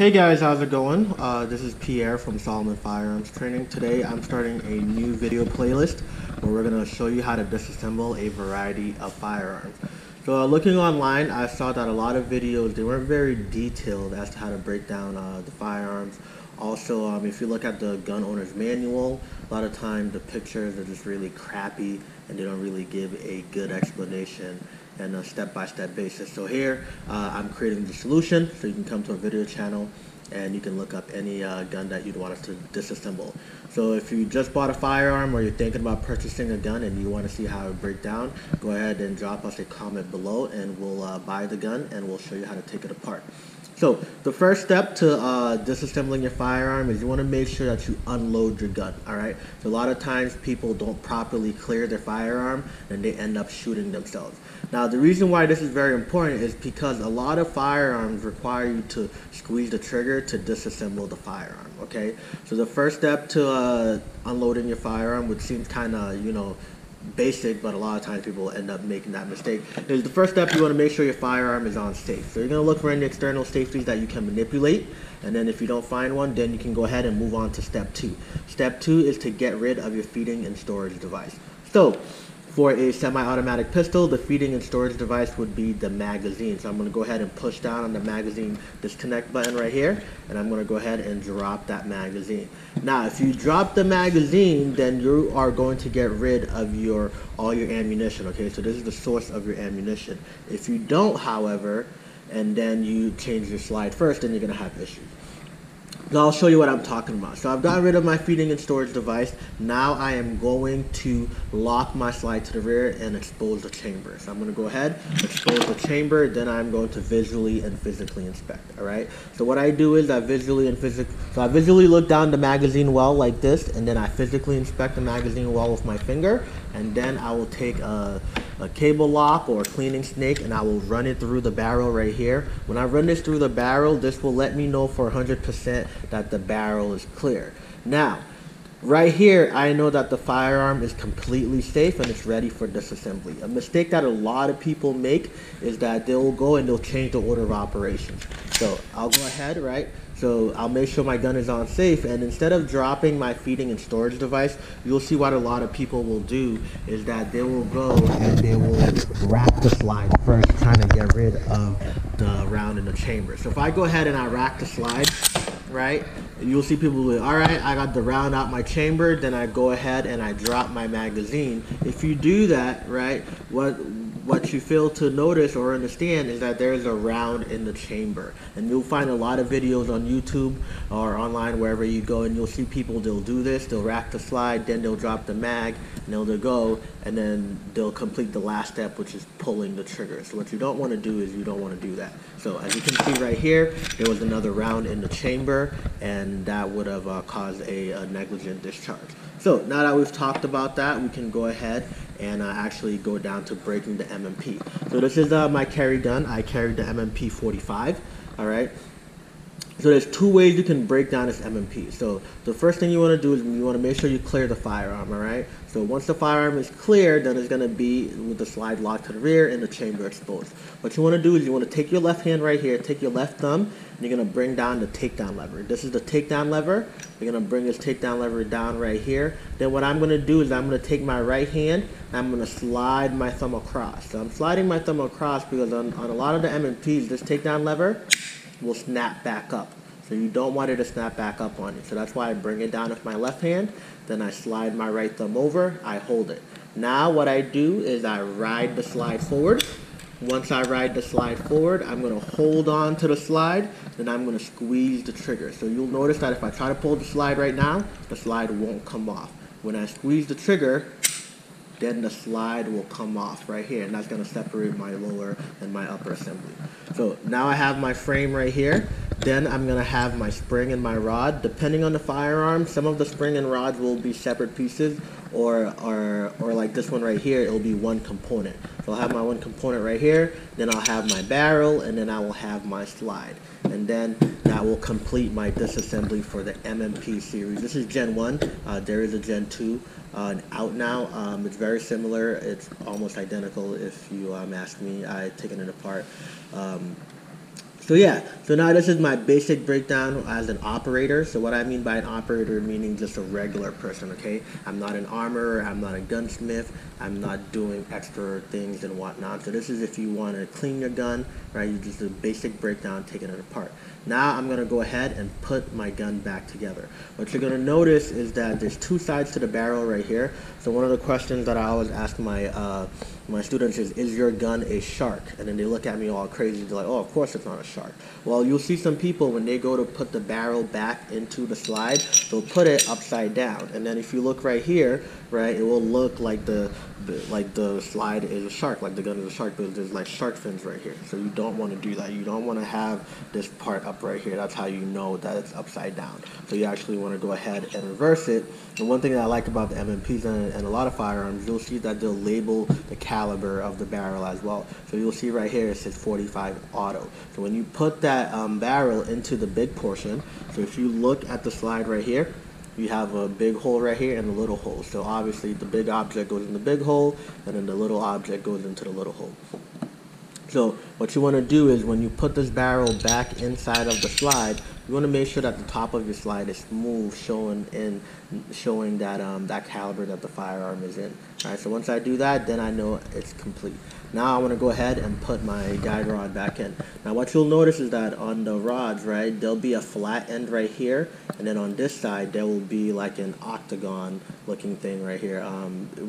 Hey guys, how's it going? This is Pierre from SalomonFirearms Training. Today I'm starting a new video playlist where we're going to show you how to disassemble a variety of firearms. So looking online, I saw that a lot of videos, they weren't very detailed as to how to break down the firearms. Also, if you look at the gun owner's manual, a lot of times the pictures are just really crappy and they don't really give a good explanation and a step-by-step basis. So here I'm creating the solution, so you can come to our video channel and you can look up any gun that you'd want us to disassemble. So if you just bought a firearm or you're thinking about purchasing a gun and you want to see how it breaks down, go ahead and drop us a comment below and we'll buy the gun and we'll show you how to take it apart. So the first step to disassembling your firearm is you want to make sure that you unload your gun, alright? So a lot of times people don't properly clear their firearm and they end up shooting themselves. Now the reason why this is very important is because a lot of firearms require you to squeeze the trigger to disassemble the firearm, okay? So the first step to unloading your firearm, which seems kind of, basic, but a lot of times people end up making that mistake, is the first step. You want to make sure your firearm is on safe. So you're going to look for any external safeties that you can manipulate, and then if you don't find one, then you can go ahead and move on to step 2. Step 2 is to get rid of your feeding and storage device. So for a semi-automatic pistol, the feeding and storage device would be the magazine. So I'm going to go ahead and push down on the magazine disconnect button right here, and I'm going to go ahead and drop that magazine. Now, if you drop the magazine, then you are going to get rid of all your ammunition, okay? So this is the source of your ammunition. If you don't, however, and then you change your slide first, then you're going to have issues. Now I'll show you what I'm talking about. So I've gotten rid of my feeding and storage device. Now I am going to lock my slide to the rear and expose the chamber. So I'm going to go ahead, expose the chamber, then I'm going to visually and physically inspect. Alright? So what I do is I visually look down the magazine well like this, and then I physically inspect the magazine well with my finger, and then I will take a cable lock or a cleaning snake and I will run it through the barrel right here. When I run this through the barrel, this will let me know for 100% that the barrel is clear. Now, right here, I know that the firearm is completely safe and it's ready for disassembly. A mistake that a lot of people make is that they'll go and they'll change the order of operations. So I'll go ahead, right? So I'll make sure my gun is on safe, and instead of dropping my feeding and storage device, you'll see what a lot of people will do is that they will go and they will rack the slide first, trying to get rid of the round in the chamber. So if I go ahead and I rack the slide, right, you'll see people will be, alright, I got the round out my chamber, then I go ahead and I drop my magazine. If you do that, right, what you fail to notice or understand is that there is a round in the chamber. And you'll find a lot of videos on YouTube or online, wherever you go, and you'll see people, they'll do this, they'll rack the slide, then they'll drop the mag, and they'll go, and then they'll complete the last step, which is pulling the trigger. So what you don't want to do is you don't want to do that. So as you can see right here, there was another round in the chamber, and that would have caused a negligent discharge. So now that we've talked about that, we can go ahead and actually go down to breaking the M&P. So this is my carry gun. I carried the M&P 45, all right? So there's 2 ways you can break down this M&P. So the first thing you want to do is you want to make sure you clear the firearm, all right? So once the firearm is cleared, then it's going to be with the slide locked to the rear and the chamber exposed. What you want to do is you want to take your left hand right here, take your left thumb, and you're going to bring down the takedown lever. This is the takedown lever. You're going to bring this takedown lever down right here. Then what I'm going to do is I'm going to take my right hand and I'm going to slide my thumb across. So I'm sliding my thumb across because on a lot of the M&Ps, this takedown lever will snap back up. So you don't want it to snap back up on you. So that's why I bring it down with my left hand. Then I slide my right thumb over. I hold it. Now what I do is I ride the slide forward. Once I ride the slide forward, I'm going to hold on to the slide. Then I'm going to squeeze the trigger. So you'll notice that if I try to pull the slide right now, the slide won't come off. When I squeeze the trigger, then the slide will come off right here, and that's going to separate my lower and my upper assembly. So now I have my frame right here. Then I'm going to have my spring and my rod. Depending on the firearm, some of the spring and rods will be separate pieces, or like this one right here, it will be one component. So I'll have my one component right here, then I'll have my barrel, and then I will have my slide. And then that will complete my disassembly for the M&P series. This is Gen 1. There is a Gen 2 out now. It's very similar. It's almost identical if you ask me. I've taken it apart. So yeah, so now this is my basic breakdown as an operator. So what I mean by an operator, meaning just a regular person, okay? I'm not an armorer, I'm not a gunsmith, I'm not doing extra things and whatnot. So this is if you want to clean your gun, right? You just do a basic breakdown, taking it apart. Now I'm going to go ahead and put my gun back together. What you're going to notice is that there's two sides to the barrel right here. So one of the questions that I always ask my students is your gun a shark? And then they look at me all crazy. They're like, oh, of course it's not a shark. Well, you'll see some people when they go to put the barrel back into the slide, they'll put it upside down. And then if you look right here, right, it will look like the slide is a shark, like the gun is a shark, but there's like shark fins right here. So you don't want to do that. You don't want to have this part up right here. That's how you know that it's upside down. So you actually want to go ahead and reverse it. And one thing that I like about the M&Ps and a lot of firearms, you'll see that they'll label the caliber of the barrel as well. So you'll see right here it says 45 auto. So when you put that barrel into the big portion, so if you look at the slide right here, you have a big hole right here and a little hole. So obviously the big object goes in the big hole, and then the little object goes into the little hole. So what you want to do is when you put this barrel back inside of the slide, you want to make sure that the top of your slide is smooth, showing that that caliber that the firearm is in. All right, so once I do that, then I know it's complete. Now I want to go ahead and put my guide rod back in. Now what you'll notice is that on the rods, right, there'll be a flat end right here, and then on this side there will be like an octagon looking thing right here,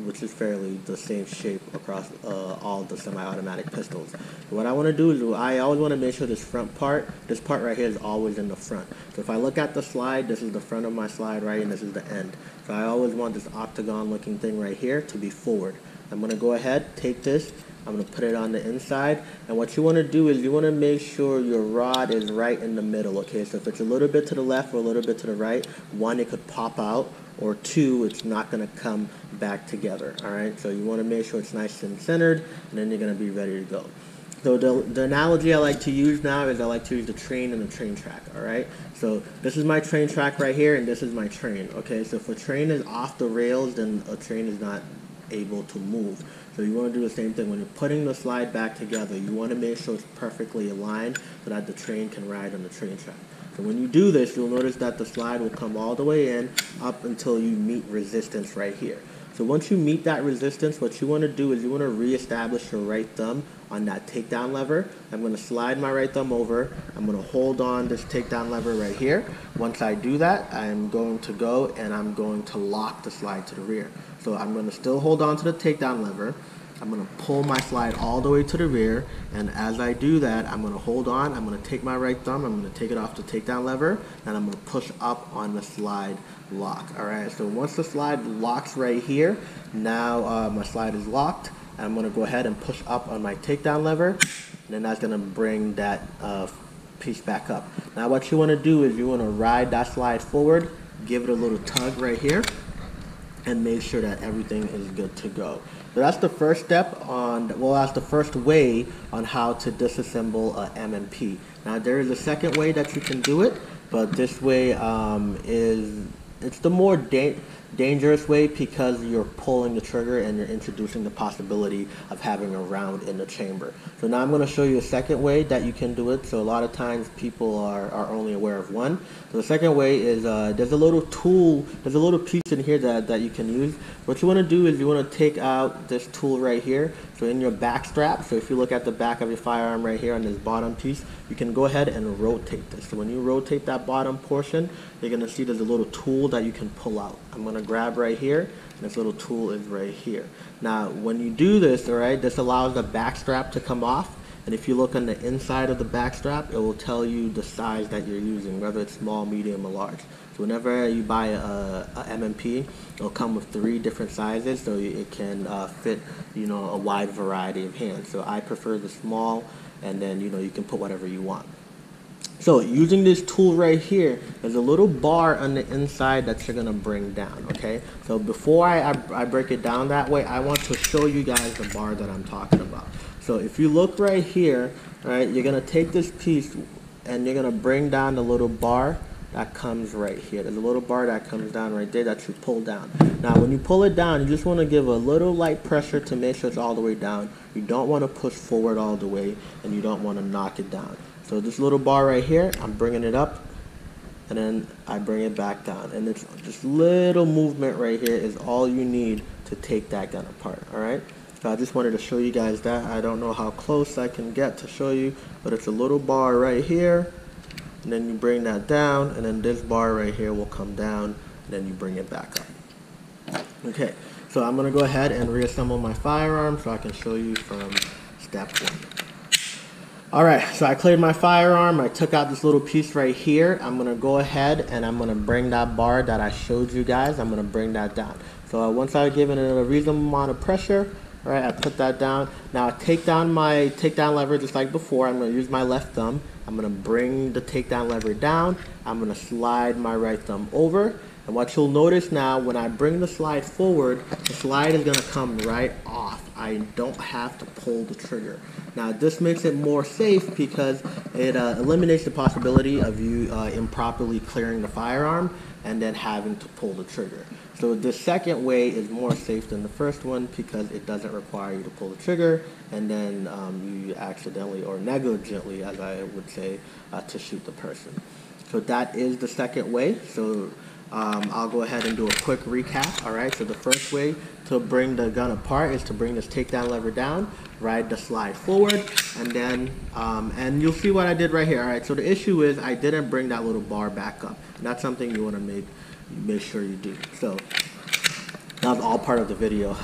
which is fairly the same shape across all the semi-automatic pistols. So what I want to do is I always want to make sure this front part, this part right here is always in the front. So if I look at the slide, this is the front of my slide, right, and this is the end. So I always want this octagon looking thing right here to be forward. I'm going to go ahead, take this, I'm going to put it on the inside, and what you want to do is you want to make sure your rod is right in the middle, okay? So if it's a little bit to the left or a little bit to the right, one, it could pop out, or two, it's not going to come back together, all right? So you want to make sure it's nice and centered, and then you're going to be ready to go. So the analogy I like to use now is I like to use the train and the train track, all right? So this is my train track right here, and this is my train, okay? So if a train is off the rails, then a train is not able to move. So you want to do the same thing when you're putting the slide back together. You want to make sure it's perfectly aligned so that the train can ride on the train track. So when you do this, you'll notice that the slide will come all the way in up until you meet resistance right here. So once you meet that resistance, what you want to do is you want to reestablish your right thumb on that takedown lever. I'm going to slide my right thumb over. I'm going to hold on this takedown lever right here. Once I do that, I'm going to go and I'm going to lock the slide to the rear. So I'm going to still hold on to the takedown lever. I'm going to pull my slide all the way to the rear, and as I do that, I'm going to hold on, I'm going to take my right thumb, I'm going to take it off the takedown lever, and I'm going to push up on the slide lock. Alright, so once the slide locks right here, now my slide is locked, and I'm going to go ahead and push up on my takedown lever, and then that's going to bring that piece back up. Now what you want to do is you want to ride that slide forward, give it a little tug right here, and make sure that everything is good to go. So that's the first step on, well, that's the first way on how to disassemble a M&P. Now there is a second way that you can do it, but this way it's the more dangerous way because you're pulling the trigger and you're introducing the possibility of having a round in the chamber. So now I'm going to show you a second way that you can do it. So a lot of times people are only aware of one. So the second way is there's a little tool, there's a little piece in here that you can use. What you want to do is you want to take out this tool right here. So in your back strap, so if you look at the back of your firearm right here on this bottom piece, you can go ahead and rotate this. So when you rotate that bottom portion, you're going to see there's a little tool that you can pull out. I'm going to grab right here, and this little tool is right here. Now when you do this, all right, this allows the back strap to come off, and if you look on the inside of the back strap, it will tell you the size that you're using, whether it's small, medium, or large. So whenever you buy a M&P, it'll come with 3 different sizes, so it can fit, you know, a wide variety of hands. So I prefer the small, and then, you know, you can put whatever you want. So using this tool right here, there's a little bar on the inside that you're gonna bring down, okay? So before I break it down that way, I want to show you guys the bar that I'm talking about. So if you look right here, right, you're gonna take this piece and you're gonna bring down the little bar that comes right here. There's a little bar that comes down right there that you pull down. Now when you pull it down, you just want to give a little light pressure to make sure it's all the way down. You don't want to push forward all the way, and you don't want to knock it down. So this little bar right here, I'm bringing it up, and then I bring it back down. And it's this little movement right here is all you need to take that gun apart, all right? So I just wanted to show you guys that. I don't know how close I can get to show you, but it's a little bar right here, and then you bring that down, and then this bar right here will come down, and then you bring it back up. Okay, so I'm gonna go ahead and reassemble my firearm so I can show you from step one. All right, so I cleared my firearm. I took out this little piece right here. I'm gonna go ahead and I'm gonna bring that bar that I showed you guys, I'm gonna bring that down. So once I've given it a reasonable amount of pressure, all right, I put that down. Now I take down my takedown lever just like before. I'm gonna use my left thumb. I'm gonna bring the takedown lever down. I'm gonna slide my right thumb over. And what you'll notice now, when I bring the slide forward, the slide is gonna come right off. I don't have to pull the trigger. Now this makes it more safe because it eliminates the possibility of you improperly clearing the firearm and then having to pull the trigger. So the second way is more safe than the first one because it doesn't require you to pull the trigger and then you accidentally or negligently, as I would say, to shoot the person. So that is the second way. So I'll go ahead and do a quick recap. All right, so the first way to bring the gun apart is to bring this takedown lever down, ride the slide forward, and then and you'll see what I did right here. All right, so the issue is I didn't bring that little bar back up, and that's something you want to make sure you do. So that was all part of the video.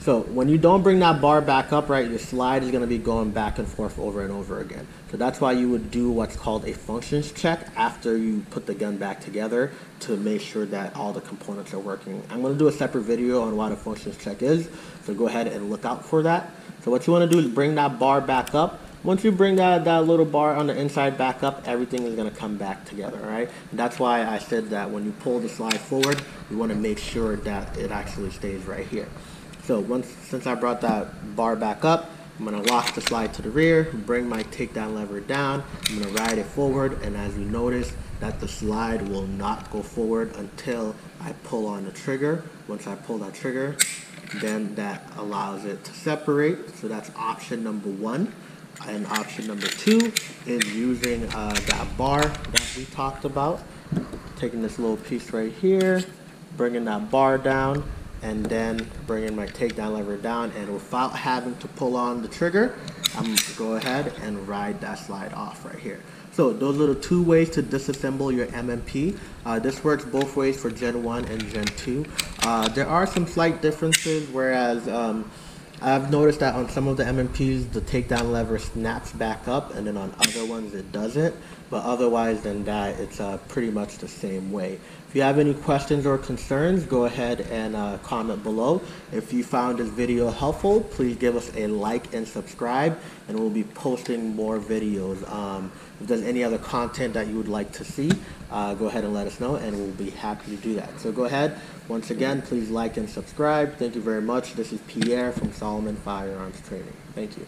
So when you don't bring that bar back up, right, your slide is going to be going back and forth over and over again. So that's why you would do what's called a functions check after you put the gun back together to make sure that all the components are working. I'm going to do a separate video on what a functions check is, so go ahead and look out for that. So what you want to do is bring that bar back up. Once you bring that little bar on the inside back up, everything is going to come back together, all right? And that's why I said that when you pull the slide forward, you want to make sure that it actually stays right here. So since I brought that bar back up, I'm going to lock the slide to the rear, bring my takedown lever down, I'm going to ride it forward, and as you notice that the slide will not go forward until I pull on the trigger. Once I pull that trigger, then that allows it to separate. So that's option number one. And option number two is using that bar that we talked about. Taking this little piece right here, bringing that bar down, and then bringing my takedown lever down, and without having to pull on the trigger, I'm going to go ahead and ride that slide off right here. So those are the two ways to disassemble your M&P. This works both ways for Gen 1 and Gen 2. There are some slight differences, whereas I've noticed that on some of the M&Ps, the takedown lever snaps back up, and then on other ones it doesn't. But otherwise than that, it's pretty much the same way. If you have any questions or concerns, go ahead and comment below. If you found this video helpful, please give us a like and subscribe, and we'll be posting more videos. If there's any other content that you would like to see, go ahead and let us know, and we'll be happy to do that. So go ahead, once again, please like and subscribe. Thank you very much. This is Pierre from Salomon Firearms Training. Thank you.